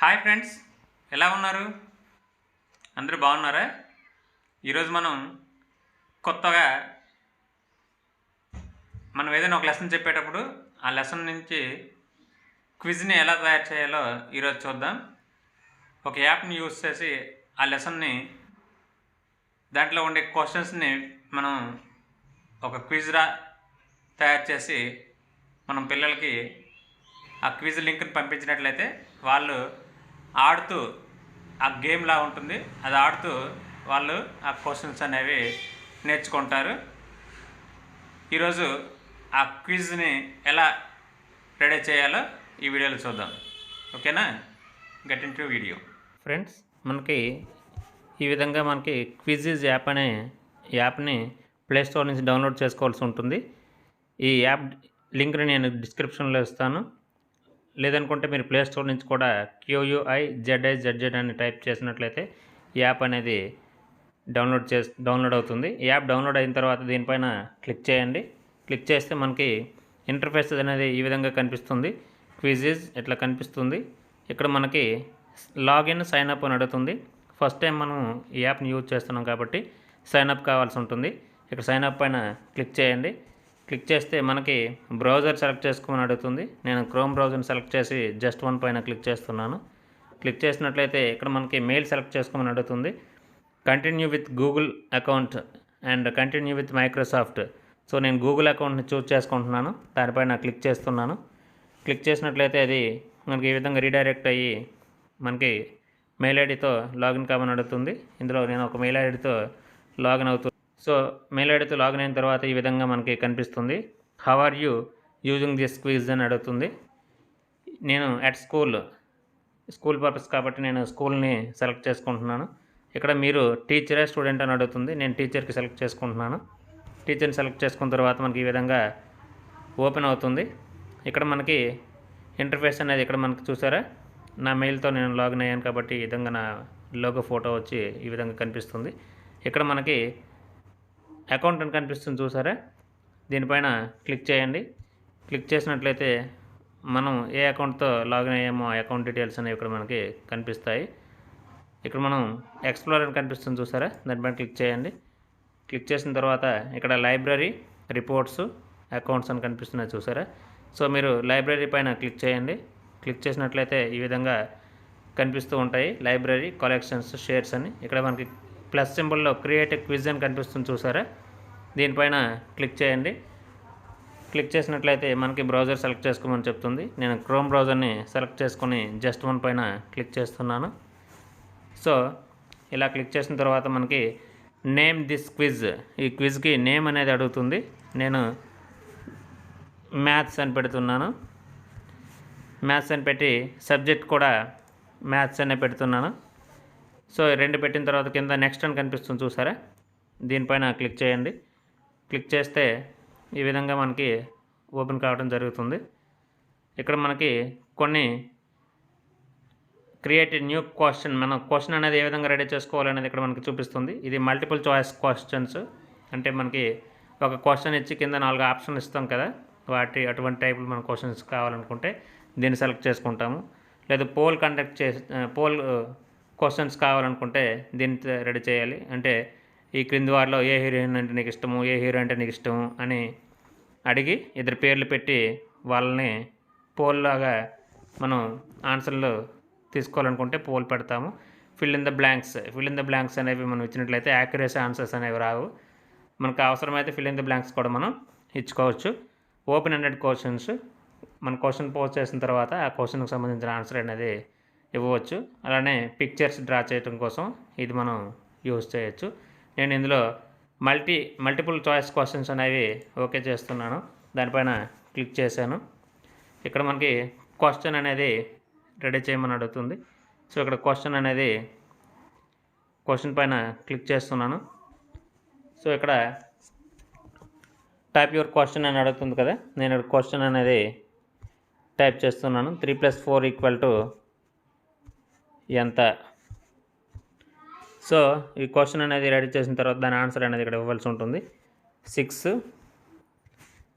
Hi friends, ఎలా ఉన్నారు? అందరూ బాగున్నారా? ఈరోజు మనం కొత్తగా ఏదైనా ఒక లెసన్ చెప్పేటప్పుడు ఆ లెసన్ నుంచి క్విజ్ని ఎలా తయారు చేయాలో ఈరోజు చూద్దాం. ఒక యాప్ని యూజ్ చేసి ఆ లెసన్ని దాంట్లో ఉండే క్వశ్చన్స్ని మనం ఒక క్విజ్రా తయారు చేసి మనం పిల్లలకి ఆ క్విజ్ లింక్ని పంపించినట్లయితే వాళ్ళు ఆడుతూ ఆ గేమ్లా ఉంటుంది, అది ఆడుతూ వాళ్ళు ఆ క్వశ్చన్స్ అనేవి నేర్చుకుంటారు. ఈరోజు ఆ క్విజ్ని ఎలా రెడీ చేయాలో ఈ వీడియోలో చూద్దాం. ఓకేనా? Get in to video. Friends, మనకి ఈ విధంగా మనకి క్విజిజ్ యాప్ అనే యాప్ని ప్లేస్టోర్ నుంచి డౌన్లోడ్ చేసుకోవాల్సి ఉంటుంది. ఈ యాప్ లింక్ని నేను డిస్క్రిప్షన్లో ఇస్తాను. లేదనుకుంటే మీరు ప్లేస్టోర్ నుంచి కూడా QUIZIZZ అని టైప్ చేసినట్లయితే ఈ యాప్ అనేది డౌన్లోడ్ అవుతుంది. ఈ యాప్ డౌన్లోడ్ అయిన తర్వాత దీనిపైన క్లిక్ చేయండి. క్లిక్ చేస్తే మనకి ఇంటర్ఫేస్ అనేది ఈ విధంగా కనిపిస్తుంది. క్విజిజ్ ఇట్లా కనిపిస్తుంది. ఇక్కడ మనకి లాగిన్ సైన్ అప్ అని అడుగుతుంది. ఫస్ట్ టైం మనం ఈ యాప్ని యూజ్ చేస్తున్నాం కాబట్టి సైన్ అప్ కావాల్సి ఉంటుంది. ఇక్కడ సైన్ అప్ పైన క్లిక్ చేయండి. క్లిక్ చేస్తే మనకి బ్రౌజర్ సెలెక్ట్ చేసుకోమని అడుగుతుంది. నేను క్రోమ్ బ్రౌజర్ని సెలెక్ట్ చేసి జస్ట్ వన్ పైన క్లిక్ చేస్తున్నాను. క్లిక్ చేసినట్లయితే ఇక్కడ మనకి మెయిల్ సెలెక్ట్ చేసుకోమని అడుగుతుంది. Continue with Google account and continue with Microsoft. So నేను గూగుల్ అకౌంట్ని చూస్ చేసుకుంటున్నాను. దానిపైన క్లిక్ చేస్తున్నాను. క్లిక్ చేసినట్లయితే అది మనకి ఈ విధంగా రీడైరెక్ట్ అయ్యి మనకి మెయిల్ ఐడితో లాగిన్ కామని అడుగుతుంది. ఇందులో నేను ఒక మెయిల్ ఐడితో లాగిన్ అవుతుంది. సో మెయిల్ ఐడితో లాగిన్ అయిన తర్వాత ఈ విధంగా మనకి కనిపిస్తుంది. How are you using this quiz అని అడుగుతుంది. నేను అట్ స్కూల్ పర్పస్ కాబట్టి నేను స్కూల్ని సెలెక్ట్ చేసుకుంటున్నాను. ఇక్కడ మీరు టీచరే స్టూడెంట్ అని అడుగుతుంది. నేను టీచర్కి సెలెక్ట్ చేసుకుంటున్నాను. టీచర్ని సెలెక్ట్ చేసుకున్న తర్వాత మనకి ఈ విధంగా ఓపెన్ అవుతుంది. ఇక్కడ మనకి ఇంటర్ఫేస్ అనేది ఇక్కడ మనకి చూసారా, నా మెయిల్తో నేను లాగిన్ అయ్యాను కాబట్టి ఈ విధంగా నా లోగో ఫోటో వచ్చి ఈ విధంగా కనిపిస్తుంది. ఇక్కడ మనకి అకౌంట్ అని కనిపిస్తుంది చూసారా, దీనిపైన క్లిక్ చేయండి. క్లిక్ చేసినట్లయితే మనం ఏ అకౌంట్తో లాగిన్ అయ్యామో ఆ అకౌంట్ డీటెయిల్స్ అనేవి ఇక్కడ మనకి కనిపిస్తాయి. ఇక్కడ మనం ఎక్స్ప్లోర్ అని కనిపిస్తుంది చూసారా, దానిపైన క్లిక్ చేయండి. క్లిక్ చేసిన తర్వాత ఇక్కడ లైబ్రరీ, రిపోర్ట్స్, అకౌంట్స్ అని కనిపిస్తున్నాయి చూసారా. సో మీరు లైబ్రరీ పైన క్లిక్ చేయండి. క్లిక్ చేసినట్లయితే ఈ విధంగా కనిపిస్తూ ఉంటాయి లైబ్రరీ, కలెక్షన్స్, షేర్స్ అని. ఇక్కడ మనకి ప్లస్ సింబల్లో క్రియేట్ క్విజ్ అని కనిపిస్తుంది చూసారా, దీనిపైన క్లిక్ చేయండి. క్లిక్ చేసినట్లయితే మనకి బ్రౌజర్ సెలెక్ట్ చేసుకోమని చెప్తుంది. నేను క్రోమ్ బ్రౌజర్ని సెలెక్ట్ చేసుకొని జస్ట్ వన్ పైన క్లిక్ చేస్తున్నాను. సో ఇలా క్లిక్ చేసిన తర్వాత మనకి నేమ్ దిస్ క్విజ్, ఈ క్విజ్కి నేమ్ అనేది అడుగుతుంది. నేను మ్యాథ్స్ అని పెడుతున్నాను. మ్యాథ్స్ అని పెట్టి సబ్జెక్ట్ కూడా మ్యాథ్స్ అనే పెడుతున్నాను. సో రెండు పెట్టిన తర్వాత కింద నెక్స్ట్ అని కనిపిస్తుంది చూసారా, దీనిపైన క్లిక్ చేయండి. క్లిక్ చేస్తే ఈ విధంగా మనకి ఓపెన్ కావడం జరుగుతుంది. ఇక్కడ మనకి కొన్ని క్రియేట్ న్యూ క్వశ్చన్, మనం క్వశ్చన్ అనేది ఏ విధంగా రెడీ చేసుకోవాలనేది ఇక్కడ మనకి చూపిస్తుంది. ఇది మల్టిపుల్ చాయిస్ క్వశ్చన్స్, అంటే మనకి ఒక క్వశ్చన్ ఇచ్చి కింద 4 ఆప్షన్ ఇస్తాం కదా, అటువంటి టైపులు మన క్వశ్చన్స్ కావాలనుకుంటే దీన్ని సెలెక్ట్ చేసుకుంటాము. లేదా పోల్ క్వశ్చన్స్ కావాలనుకుంటే దీన్ని రెడీ చేయాలి. అంటే ఈ క్రింది వారిలో ఏ హీరోయిన్ అంటే నీకు ఇష్టము, ఏ హీరో అంటే నీకు ఇష్టము అని అడిగి ఇద్దరు పేర్లు పెట్టి వాళ్ళని పోల్ లాగా మనం ఆన్సర్లు తీసుకోవాలనుకుంటే పోల్ పెడతాము. ఫిల్ ఇన్ ద బ్లాంక్స్ అనేవి మనం ఇచ్చినట్లయితే యాక్యురసీ ఆన్సర్స్ అనేవి రావు. మనకు అవసరమైతే ఫిల్ ఇన్ ద బ్లాంక్స్ కూడా మనం ఇచ్చుకోవచ్చు. ఓపెన్ ఎండెడ్ క్వశ్చన్స్, మన క్వశ్చన్ పోస్ట్ చేసిన తర్వాత ఆ క్వశ్చన్కి సంబంధించిన ఆన్సర్ అనేది ఇవ్వవచ్చు. అలానే పిక్చర్స్ డ్రా చేయడం కోసం ఇది మనం యూజ్ చేయొచ్చు. నేను ఇందులో మల్టిపుల్ చాయిస్ క్వశ్చన్స్ అనేవి ఓకే చేస్తున్నాను. దానిపైన క్లిక్ చేశాను. ఇక్కడ మనకి క్వశ్చన్ అనేది రెడీ చేయమని అడుగుతుంది. సో ఇక్కడ క్వశ్చన్ పైన క్లిక్ చేస్తున్నాను. సో ఇక్కడ టైప్ యువర్ క్వశ్చన్ అని అడుగుతుంది కదా, నేను క్వశ్చన్ అనేది టైప్ చేస్తున్నాను. 3 + 4 ఎంత. సో ఈ క్వశ్చన్ అనేది రెడీ చేసిన తర్వాత దాని ఆన్సర్ అనేది ఇక్కడ ఇవ్వాల్సి ఉంటుంది. 6.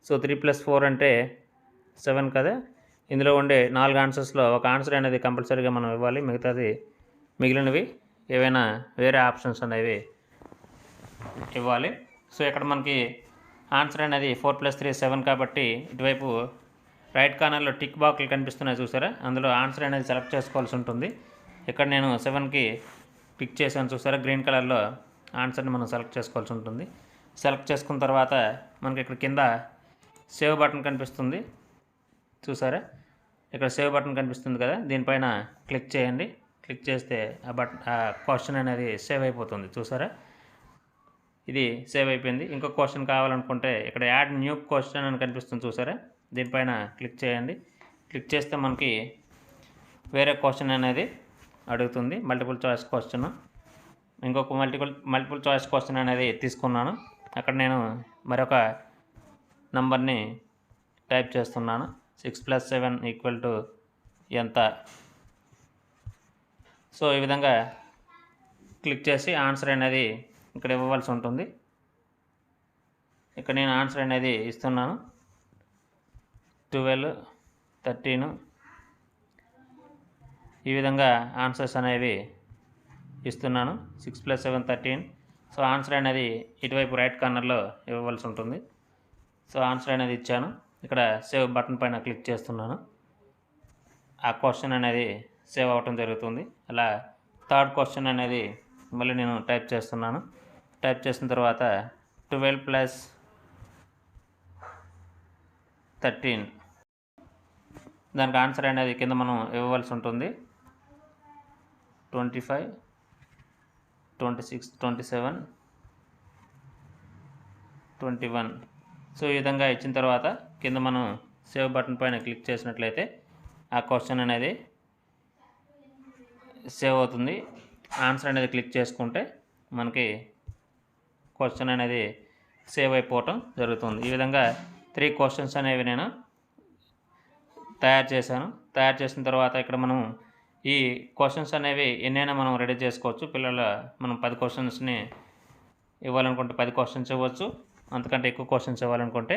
సో 3 + 4 అంటే 7 కదా. ఇందులో ఉండే 4 ఆన్సర్స్లో ఒక ఆన్సర్ అనేది కంపల్సరీగా మనం ఇవ్వాలి. మిగిలినవి ఏవైనా వేరే ఆప్షన్స్ అనేవి ఇవ్వాలి. సో ఇక్కడ మనకి ఆన్సర్ అనేది 4+3 7 కాబట్టి ఇటువైపు రైట్ కార్నర్లో టిక్ బాక్లు కనిపిస్తున్నాయి చూసారా, అందులో ఆన్సర్ అనేది సెలెక్ట్ చేసుకోవాల్సి ఉంటుంది. ఇక్కడ నేను 7కి క్లిక్ చేశాను చూసారా, గ్రీన్ కలర్లో ఆన్సర్ని మనం సెలెక్ట్ చేసుకోవాల్సి ఉంటుంది. సెలెక్ట్ చేసుకున్న తర్వాత మనకి ఇక్కడ కింద సేవ్ బటన్ కనిపిస్తుంది చూసారా, ఇక్కడ సేవ్ బటన్ కనిపిస్తుంది కదా, దీనిపైన క్లిక్ చేయండి. క్లిక్ చేస్తే ఆ క్వశ్చన్ అనేది సేవ్ అయిపోతుంది చూసారా, ఇది సేవ్ అయిపోయింది. ఇంకో క్వశ్చన్ కావాలనుకుంటే ఇక్కడ యాడ్ న్యూ క్వశ్చన్ అని కనిపిస్తుంది చూసారా, దీనిపైన క్లిక్ చేయండి. క్లిక్ చేస్తే మనకి వేరే క్వశ్చన్ అనేది అడుగుతుంది, మల్టిపుల్ చాయిస్ క్వశ్చన్. ఇంకొక మల్టిపుల్ చాయిస్ క్వశ్చన్ అనేది తీసుకున్నాను. అక్కడ నేను మరొక నంబర్ని టైప్ చేస్తున్నాను. 6+7 ఎంత. సో ఈ విధంగా క్లిక్ చేసి ఆన్సర్ అనేది ఇక్కడ ఇవ్వవలసి ఉంటుంది. ఇక్కడ నేను ఆన్సర్ అనేది ఇస్తున్నాను. 12, 13 ఈ విధంగా ఆన్సర్స్ అనేవి ఇస్తున్నాను. 6+7 13. సో ఆన్సర్ అనేది ఇటువైపు రైట్ కార్నర్లో ఇవ్వవలసి ఉంటుంది. సో ఆన్సర్ అనేది ఇచ్చాను. ఇక్కడ సేవ్ బటన్ పైన క్లిక్ చేస్తున్నాను. ఆ క్వశ్చన్ అనేది సేవ్ అవ్వటం జరుగుతుంది. అలా థర్డ్ క్వశ్చన్ అనేది మళ్ళీ నేను టైప్ చేస్తున్నాను. టైప్ చేసిన తర్వాత 12+13 దానికి ఆన్సర్ అనేది కింద మనం ఇవ్వవలసి ఉంటుంది. 25, 26, 27, 21. సో ఈ విధంగా ఇచ్చిన తర్వాత కింద మనం సేవ్ బటన్ పైన క్లిక్ చేసినట్లయితే ఆ క్వశ్చన్ అనేది సేవ్ అవుతుంది. ఆన్సర్ అనేది క్లిక్ చేసుకుంటే మనకి క్వశ్చన్ అనేది సేవ్ అయిపోవటం జరుగుతుంది. ఈ విధంగా 3 క్వశ్చన్స్ అనేవి నేను తయారు చేశాను. తయారు చేసిన తర్వాత ఇక్కడ మనం ఈ క్వశ్చన్స్ అనేవి ఎన్నైనా మనం రెడీ చేసుకోవచ్చు. మనం 10 క్వశ్చన్స్ని ఇవ్వాలనుకుంటే 10 క్వశ్చన్స్ ఇవ్వచ్చు, అంతకంటే ఎక్కువ క్వశ్చన్స్ ఇవ్వాలనుకుంటే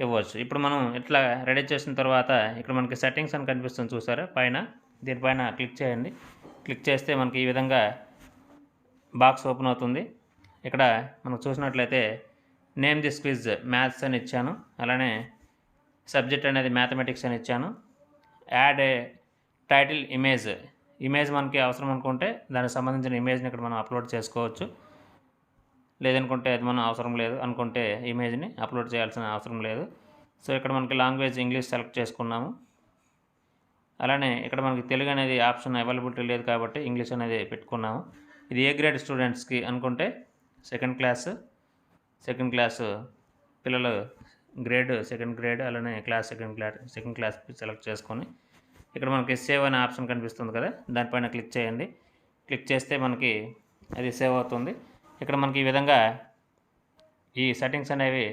ఇవ్వచ్చు. ఇప్పుడు మనం ఇట్లా రెడీ చేసిన తర్వాత ఇక్కడ మనకి సెట్టింగ్స్ అని కనిపిస్తుంది చూసారా పైన, దీనిపైన క్లిక్ చేయండి. క్లిక్ చేస్తే మనకి ఈ విధంగా బాక్స్ ఓపెన్ అవుతుంది. ఇక్కడ మనం చూసినట్లయితే నేమ్ దిస్ క్విజ్ మ్యాథ్స్ అని ఇచ్చాను, అలానే సబ్జెక్ట్ అనేది మ్యాథమెటిక్స్ అని ఇచ్చాను. యాడ్ ఏ టైటిల్ ఇమేజ్ మనకి అవసరం అనుకుంటే దానికి సంబంధించిన ఇమేజ్ని ఇక్కడ మనం అప్లోడ్ చేసుకోవచ్చు. లేదనుకుంటే అది మనం అవసరం లేదు అనుకుంటే ఇమేజ్ని అప్లోడ్ చేయాల్సిన అవసరం లేదు. సో ఇక్కడ మనకి లాంగ్వేజ్ ఇంగ్లీష్ సెలెక్ట్ చేసుకున్నాము. అలానే ఇక్కడ మనకి తెలుగు అనేది ఆప్షన్ అవైలబిలిటీ లేదు కాబట్టి ఇంగ్లీష్ అనేది పెట్టుకున్నాము. ఇది ఏ గ్రేడ్ స్టూడెంట్స్కి అనుకుంటే సెకండ్ క్లాస్ పిల్లలు గ్రేడ్ సెకండ్ గ్రేడ్, అలానే సెకండ్ క్లాస్ సెలెక్ట్ చేసుకొని ఇక్కడ మనకి సేవ్ అనే ఆప్షన్ కనిపిస్తుంది కదా, దానిపైన క్లిక్ చేయండి. క్లిక్ చేస్తే మనకి అది సేవ్ అవుతుంది. ఇక్కడ మనకి ఈ విధంగా ఈ సెట్టింగ్స్ అనేవి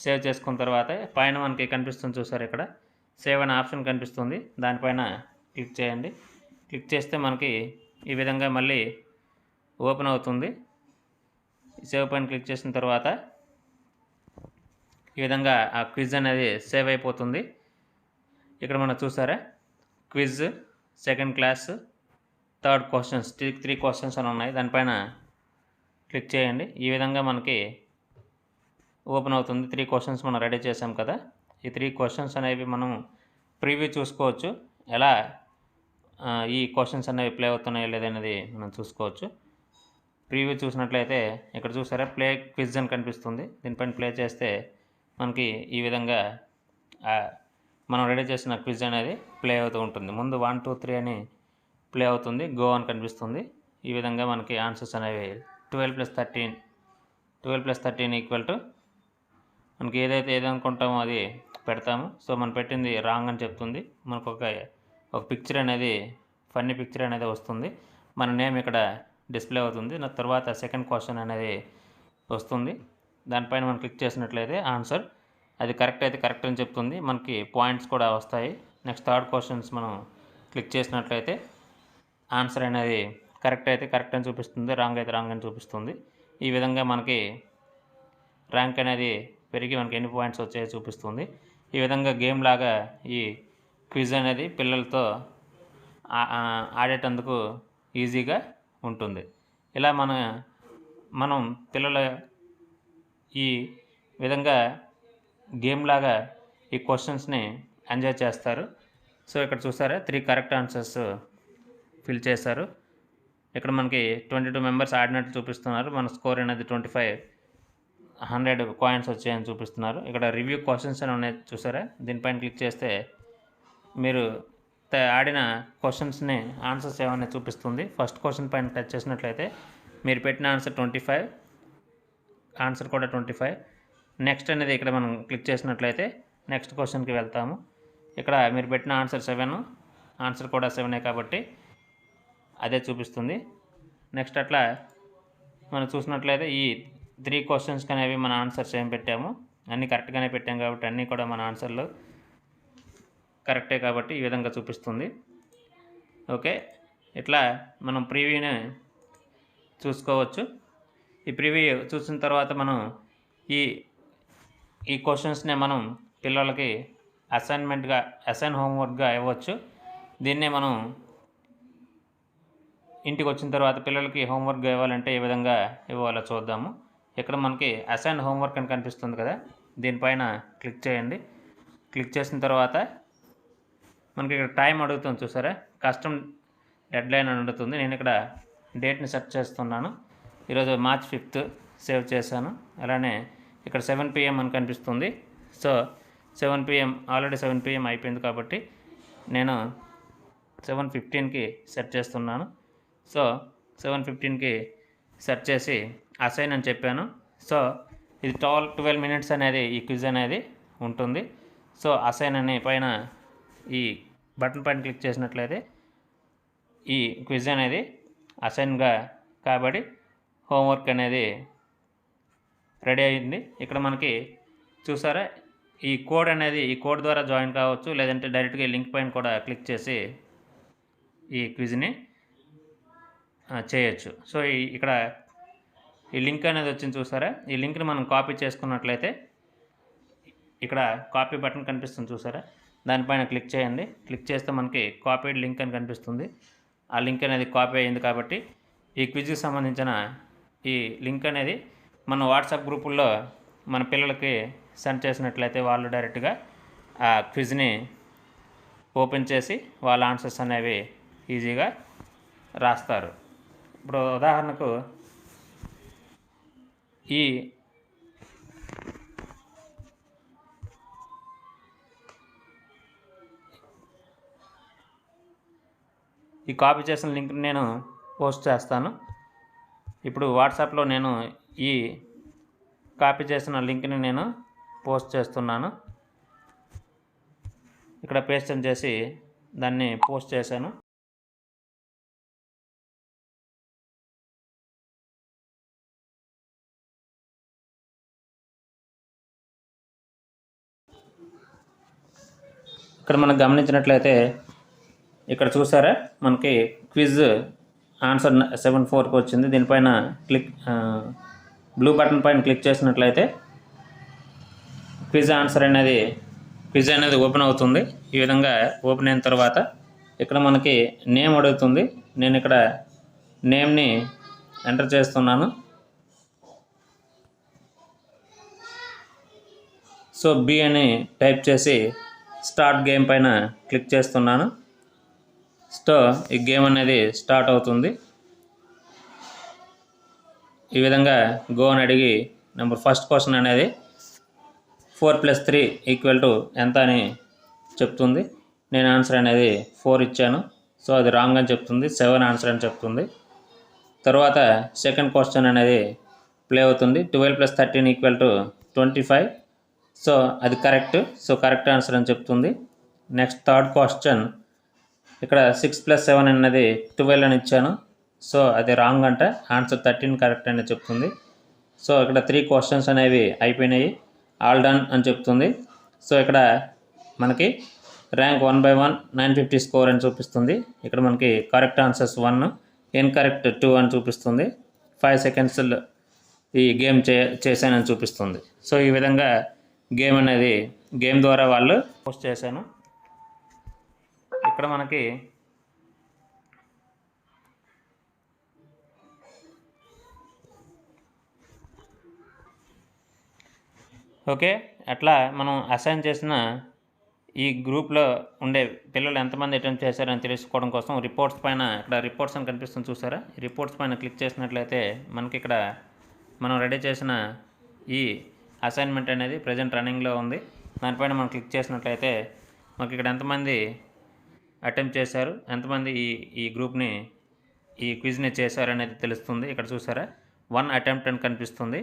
సేవ్ చేసుకున్న తర్వాత పైన మనకి కనిపిస్తుంది చూసారు, ఇక్కడ సేవ్ అనే ఆప్షన్ కనిపిస్తుంది, దానిపైన క్లిక్ చేయండి. క్లిక్ చేస్తే మనకి ఈ విధంగా మళ్ళీ ఓపెన్ అవుతుంది. సేవ్ పైన క్లిక్ చేసిన తర్వాత ఈ విధంగా ఆ క్విజ్ అనేది సేవ్ అయిపోతుంది. ఇక్కడ మనం చూసారా, quiz second class third questions 3 questions అని ఉన్నాయి, దానిపైన క్లిక్ చేయండి. ఈ విధంగా మనకి ఓపెన్ అవుతుంది. 3 క్వశ్చన్స్ మనం రెడీ చేసాం కదా, ఈ 3 క్వశ్చన్స్ అనేవి మనం ప్రీవ్యూ చూసుకోవచ్చు. ఎలా ఈ క్వశ్చన్స్ అనేవి ప్లే అవుతున్నాయో లేదనేది మనం చూసుకోవచ్చు. ప్రీవ్యూ చూసినట్లయితే ఇక్కడ చూసారా ప్లే క్విజ్ అని కనిపిస్తుంది, దీనిపైన ప్లే చేస్తే మనకి ఈ విధంగా మనం రెడీ చేసిన క్విజ్ అనేది ప్లే అవుతూ ఉంటుంది. ముందు 1, 2, 3 అని ప్లే అవుతుంది, గో అని కనిపిస్తుంది. ఈ విధంగా మనకి ఆన్సర్స్ అనేవి 12+13 మనకి ఏదనుకుంటామో అది పెడతాము. సో మనం పెట్టింది రాంగ్ అని చెప్తుంది. మనకు ఒక పిక్చర్ అనేది ఫన్నీ పిక్చర్ అనేది వస్తుంది, మన నేమ్ ఇక్కడ డిస్ప్లే అవుతుంది. తర్వాత సెకండ్ క్వశ్చన్ అనేది వస్తుంది, దానిపైన మనం క్లిక్ చేసినట్లయితే ఆన్సర్ అది కరెక్ట్ అయితే కరెక్ట్ అని చెప్తుంది, మనకి పాయింట్స్ కూడా వస్తాయి. నెక్స్ట్ థర్డ్ క్వశ్చన్స్ మనం క్లిక్ చేసినట్లయితే ఆన్సర్ అనేది కరెక్ట్ అయితే కరెక్ట్ అని చూపిస్తుంది, రాంగ్ అయితే రాంగ్ అని చూపిస్తుంది. ఈ విధంగా మనకి ర్యాంక్ అనేది పెరిగి మనకి ఎన్ని పాయింట్స్ వచ్చాయో చూపిస్తుంది. ఈ విధంగా గేమ్ లాగా ఈ క్విజ్ అనేది పిల్లలతో ఆడేటందుకు ఈజీగా ఉంటుంది. ఇలా మనం పిల్లల ఈ విధంగా గేమ్ లాగా ఈ క్వశ్చన్స్ని ఎంజాయ్ చేస్తారు. సో ఇక్కడ చూసారా 3 కరెక్ట్ ఆన్సర్స్ ఫిల్ చేశారు. ఇక్కడ మనకి 22 మెంబర్స్ ఆడినట్టు చూపిస్తున్నారు. మన స్కోర్ అనేది 100 కాయిన్స్ వచ్చాయని చూపిస్తున్నారు. ఇక్కడ రివ్యూ క్వశ్చన్స్ అని ఉన్నాయి చూసారా, దీనిపైన క్లిక్ చేస్తే మీరు ఆడిన క్వశ్చన్స్ని ఆన్సర్స్ ఏమైనా చూపిస్తుంది. ఫస్ట్ క్వశ్చన్ పైన టచ్ చేసినట్లయితే మీరు పెట్టిన ఆన్సర్ 25, ఆన్సర్ కూడా 25. నెక్స్ట్ అనేది ఇక్కడ మనం క్లిక్ చేసినట్లయితే నెక్స్ట్ క్వశ్చన్కి వెళ్తాము. ఇక్కడ మీరు పెట్టిన ఆన్సర్ 7, ఆన్సర్ కూడా 7 కాబట్టి అదే చూపిస్తుంది. నెక్స్ట్ అట్లా మనం చూసినట్లయితే ఈ 3 క్వశ్చన్స్కి అనేవి మన ఆన్సర్స్ ఏం పెట్టాము, అన్నీ కరెక్ట్గానే పెట్టాం కాబట్టి అన్నీ కూడా మన ఆన్సర్లు కరెక్టే కాబట్టి ఈ విధంగా చూపిస్తుంది. ఓకే, ఇట్లా మనం ప్రివ్యూని చూసుకోవచ్చు. ఈ ప్రివ్యూ చూసిన తర్వాత మనం ఈ క్వశ్చన్స్నే మనం పిల్లలకి అసైన్ హోంవర్క్గా ఇవ్వచ్చు. దీన్నే మనం ఇంటికి వచ్చిన తర్వాత పిల్లలకి హోంవర్క్గా ఇవ్వాలంటే ఏ విధంగా ఇవ్వాలో చూద్దాము. ఇక్కడ మనకి అసైన్ హోంవర్క్ అని కనిపిస్తుంది కదా, దీనిపైన క్లిక్ చేయండి. క్లిక్ చేసిన తర్వాత మనకి ఇక్కడ టైం అడుగుతుంది చూసారా, కస్టమ్ డెడ్లైన్ అని అడుగుతుంది. నేను ఇక్కడ డేట్ని సెట్ చేస్తున్నాను. ఈరోజు March 5th సేవ్ చేశాను. అలానే ఇక్కడ 7 PM అని కనిపిస్తుంది. సో 7 PM ఆల్రెడీ 7 PM అయిపోయింది కాబట్టి నేను 7:15కి సెట్ చేస్తున్నాను. సో 7:15కి సెట్ చేసి అసైన్ అని చెప్పాను. సో ఇది 12 minutes అనేది ఈ క్విజ్ అనేది ఉంటుంది. సో అసైన్ అనే పైన ఈ బటన్ పైన క్లిక్ చేసినట్లయితే ఈ క్విజ్ అనేది అసైన్గా కాబట్టి హోంవర్క్ అనేది రెడీ అయింది. ఇక్కడ మనకి చూసారా ఈ కోడ్ ద్వారా జాయిన్ కావచ్చు, లేదంటే డైరెక్ట్గా లింక్ పైన కూడా క్లిక్ చేసి ఈ క్విజ్ని చేయొచ్చు. సో ఇక్కడ ఈ లింక్ అనేది వచ్చింది చూసారా, ఈ లింక్ని మనం కాపీ చేసుకున్నట్లయితే ఇక్కడ కాపీ బటన్ కనిపిస్తుంది చూసారా, దానిపైన క్లిక్ చేయండి. క్లిక్ చేస్తే మనకి కాపీడ్ లింక్ అని కనిపిస్తుంది. ఆ లింక్ అనేది కాపీ అయింది కాబట్టి ఈ క్విజ్కి సంబంధించిన ఈ లింక్ అనేది మన వాట్సాప్ గ్రూపుల్లో మన పిల్లలకి సెండ్ చేసినట్లయితే వాళ్ళు డైరెక్ట్గా ఆ క్విజ్ని ఓపెన్ చేసి వాళ్ళ ఆన్సర్స్ అనేవి ఈజీగా రాస్తారు. ఇప్పుడు ఉదాహరణకు ఈ కాపీ చేసిన లింక్ని నేను పోస్ట్ చేస్తాను. ఇప్పుడు వాట్సాప్లో నేను ఈ కాపీ చేసిన లింక్ని నేను పోస్ట్ చేస్తున్నాను. ఇక్కడ పేస్ట్ చేసి దాన్ని పోస్ట్ చేశాను. ఇక్కడ మనం గమనించినట్లయితే ఇక్కడ చూసారా మనకి క్విజ్ ఆన్సర్ 74కి వచ్చింది. దీనిపైన బ్లూ బటన్ పైన క్లిక్ చేసినట్లయితే క్విజ్ అనేది ఓపెన్ అవుతుంది. ఈ విధంగా ఓపెన్ అయిన తర్వాత ఇక్కడ మనకి నేమ్ అడుగుతుంది. నేను ఇక్కడ నేమ్ని ఎంటర్ చేస్తున్నాను. సో బి అని టైప్ చేసి స్టార్ట్ గేమ్ పైన క్లిక్ చేస్తున్నాను. సో ఈ గేమ్ అనేది స్టార్ట్ అవుతుంది. ఈ విధంగా గో అని అడిగి ఫస్ట్ క్వశ్చన్ అనేది 4 + 3 = ఎంత అని చెప్తుంది. నేను ఆన్సర్ అనేది 4 ఇచ్చాను. సో అది రాంగ్ అని చెప్తుంది. 7 ఆన్సర్ అని చెప్తుంది. తర్వాత సెకండ్ క్వశ్చన్ అనేది ప్లే అవుతుంది. 12 + 13 = 25. సో అది కరెక్ట్. సో కరెక్ట్ ఆన్సర్ అని చెప్తుంది. నెక్స్ట్ థర్డ్ క్వశ్చన్ ఇక్కడ 6 + 7 అనేది 12 అని ఇచ్చాను. సో అది రాంగ్ అంట. ఆన్సర్ 13 కరెక్ట్ అని చెప్తుంది. సో ఇక్కడ 3 క్వశ్చన్స్ అనేవి అయిపోయినాయి. ఆల్ డన్ అని చెప్తుంది. సో ఇక్కడ మనకి ర్యాంక్ 1/1 950 స్కోర్ అని చూపిస్తుంది. ఇక్కడ మనకి కరెక్ట్ ఆన్సర్స్ 1, ఇన్కరెక్ట్ 2 అని చూపిస్తుంది. 5 seconds ఈ గేమ్ చేశానని చూపిస్తుంది. సో ఈ విధంగా గేమ్ ద్వారా వాళ్ళు పోస్ట్ చేశాను. ఇక్కడ మనకి ఓకే, అట్లా మనం అసైన్ చేసిన ఈ గ్రూప్లో ఉండే పిల్లలు ఎంతమంది అటెంప్ట్ చేశారని తెలుసుకోవడం కోసం రిపోర్ట్స్ పైన ఇక్కడ రిపోర్ట్స్ అని కనిపిస్తుంది చూసారా, ఈ రిపోర్ట్స్ పైన క్లిక్ చేసినట్లయితే మనకి ఇక్కడ మనం రెడీ చేసిన ఈ అసైన్మెంట్ అనేది ప్రజెంట్ రన్నింగ్లో ఉంది. దానిపైన మనం క్లిక్ చేసినట్లయితే మనకి ఇక్కడ ఎంతమంది అటెంప్ట్ చేశారు, ఎంతమంది ఈ గ్రూప్ని ఈ క్విజ్ని చేశారు అనేది తెలుస్తుంది. ఇక్కడ చూసారా 1 అటెంప్ట్ అని కనిపిస్తుంది.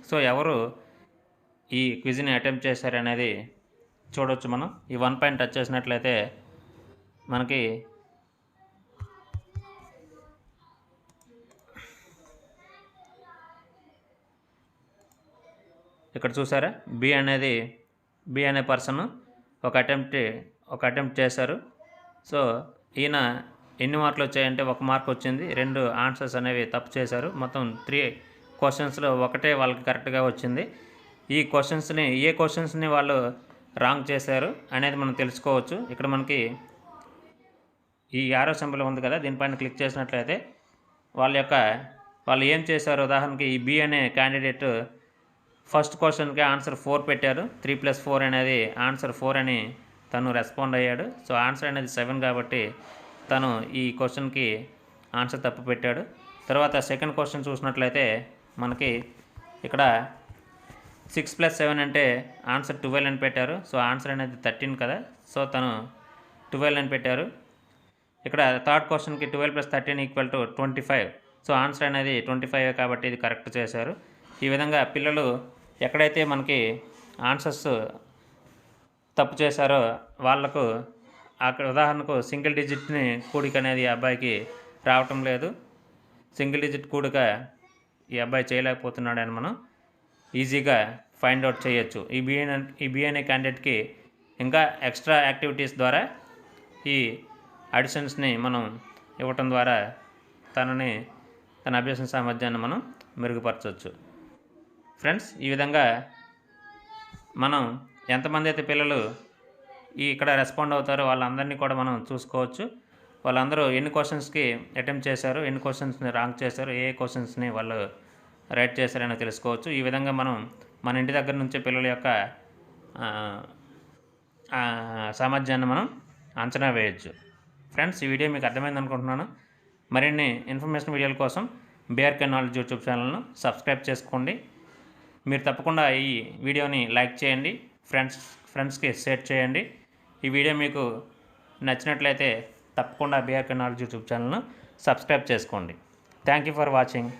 సో ఎవరు ఈ క్విజ్ని అటెంప్ట్ చేశారు అనేది చూడవచ్చు. మనం ఈ 1 పైన టచ్ చేసినట్లయితే మనకి ఇక్కడ చూసారా బి అనే పర్సన్ ఒక అటెంప్ట్ చేశారు. సో ఈయన ఎన్ని మార్కులు వచ్చాయంటే 1 మార్క్ వచ్చింది, 2 ఆన్సర్స్ అనేవి తప్పు చేశారు. మొత్తం 3 క్వశ్చన్స్లో ఒకటే వాళ్ళకి కరెక్ట్గా వచ్చింది. ఈ క్వశ్చన్స్ని ఏ క్వశ్చన్స్ని వాళ్ళు రాంగ్ చేశారు అనేది మనం తెలుసుకోవచ్చు. ఇక్కడ మనకి ఈ యారో సింబల్ ఉంది కదా, దీనిపైన క్లిక్ చేసినట్లయితే వాళ్ళు ఏం చేశారు. ఉదాహరణకి ఈ బి అనే క్యాండిడేట్ ఫస్ట్ క్వశ్చన్కి ఆన్సర్ 4 పెట్టారు. 3 + 4 అనేది ఆన్సర్ 4 అని తను రెస్పాండ్ అయ్యాడు. సో ఆన్సర్ అనేది 7 కాబట్టి తను ఈ క్వశ్చన్కి ఆన్సర్ తప్పు పెట్టాడు. తర్వాత సెకండ్ క్వశ్చన్ చూసినట్లయితే మనకి ఇక్కడ 6 + 7 అంటే ఆన్సర్ 12 అని పెట్టారు. సో ఆన్సర్ అనేది 13 కదా, సో తను 12 అని పెట్టారు. ఇక్కడ థర్డ్ క్వశ్చన్కి 12 + 13 = 25. సో ఆన్సర్ అనేది 25 కాబట్టి ఇది కరెక్ట్ చేశారు. ఈ విధంగా పిల్లలు ఎక్కడైతే మనకి ఆన్సర్స్ తప్పు చేశారో వాళ్లకు అక్కడ ఉదాహరణకు సింగిల్ డిజిట్ని కూడిక అనేది ఈ అబ్బాయికి రావటం లేదు, సింగిల్ డిజిట్ కూడిక ఈ అబ్బాయి చేయలేకపోతున్నాడని మనం ఈజీగా ఫైండ్ అవుట్ చేయొచ్చు. ఈ బి అనే క్యాండిడేట్కి ఇంకా ఎక్స్ట్రా యాక్టివిటీస్ ద్వారా ఈ అడిషన్స్ని మనం ఇవ్వటం ద్వారా తన అభ్యసన సామర్థ్యాన్ని మనం మెరుగుపరచవచ్చు. ఫ్రెండ్స్, ఈ విధంగా మనం ఎంతమంది అయితే పిల్లలు ఇక్కడ రెస్పాండ్ అవుతారో వాళ్ళందరినీ కూడా మనం చూసుకోవచ్చు. వాళ్ళందరూ ఎన్ని క్వశ్చన్స్కి అటెంప్ట్ చేశారు, ఎన్ని క్వశ్చన్స్ని రాంగ్ చేశారు, ఏ క్వశ్చన్స్ని వాళ్ళు రైట్ చేశారని తెలుసుకోవచ్చు. ఈ విధంగా మనం మన ఇంటి దగ్గర నుంచే పిల్లల యొక్క సామర్థ్యాన్ని మనం అంచనా వేయచ్చు. ఫ్రెండ్స్, ఈ వీడియో మీకు అర్థమైంది అనుకుంటున్నాను. మరిన్ని ఇన్ఫర్మేషన్ వీడియోల కోసం BRK నాలెడ్జ్ యూట్యూబ్ ఛానల్ను సబ్స్క్రైబ్ చేసుకోండి. మీరు తప్పకుండా ఈ వీడియోని లైక్ చేయండి, ఫ్రెండ్స్కి షేర్ చేయండి. ఈ వీడియో మీకు నచ్చినట్లయితే తప్పకుండా BRK నాలెడ్జ్ యూట్యూబ్ ఛానల్ను సబ్స్క్రైబ్ చేసుకోండి. Thank you for watching.